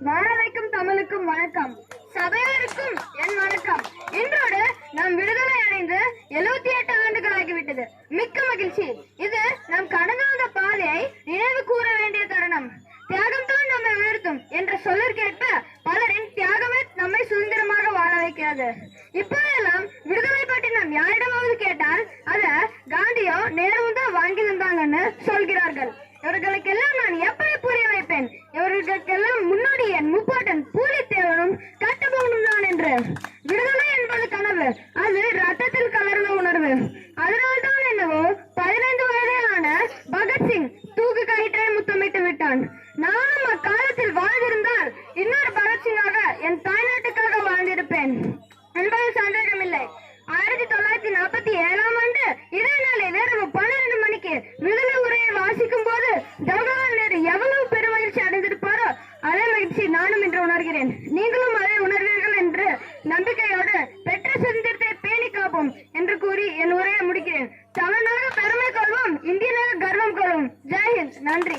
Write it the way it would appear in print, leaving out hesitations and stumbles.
வாழ வைக்கும் தமிழுக்கும் வணக்கம். சபையாருக்கும் என் வணக்கம். இன்றோடு நாம் விடுதலை அடைந்து 78 ஆண்டுகள் ஆகிவிட்டது. மிக்க மகிழ்ச்சி. இது நம் கடந்து வந்த பாதையை நினைவு கூற வேண்டிய தருணம். தியாகம் தான் நம்மை உயர்த்தும் என்ற சொல்லிற்கேற்ப பலரின் தியாகமே நம்மை சுதந்திரமாக வாழ வைக்கிறது. இப்போதெல்லாம் விடுதலை பற்றி நாம் யாரிடமாவது கேட்டால் அத காந்தியோ நேருவும் தான் வாங்கி தந்தாங்கன்னு சொல்கிறார்கள். இவர்களுக்கெல்லாம் நான் எப்படி புரிய வைப்பேன்? இவர்களுக்கெல்லாம் முன்னோடி என் முப்பாட்டன் பூலித்தேவனும் கட்டபொம்மனும் தான் என்று. விடுதலை என்பது கனவு, அது ரத்தத்தில் கலர்ந்த உணர்வு. அதனால்தான் என்னவோ 15 வயதிலான பகத்சிங் தூக்கு கயிற்றை முத்தமிட்டு விட்டான். நானும் அக்காலத்தில் வாழ்ந்திருந்தால் இன்னொரு பகத்சிங்காக என் தாய்நாட்டுக்காக வாழ்ந்திருப்பேன் என்பது சந்தேகமில்லை. 1947ஆம் ஆண்டு இதே நாளை நேரம் 12 மணிக்கு விடுதலை உரையை வாசிக்கும் போது ஜவஹர்லால் நேரு எவ்வளவு பெருமகிழ்ச்சி அடைந்திருப்பாரோ அதே மகிழ்ச்சி நானும் இன்று உணர்கிறேன். நீங்களும் அதை உணர்வீர்கள் என்று நம்பிக்கையோடு பெற்ற சுதந்திரத்தை பேணி காப்போம் என்று கூறி என் உரையை முடிக்கிறேன். தமிழனாக பெருமை கொள்வோம், இந்தியனாக கர்வம் கொள்வோம். ஜெய்ஹிந்த். நன்றி.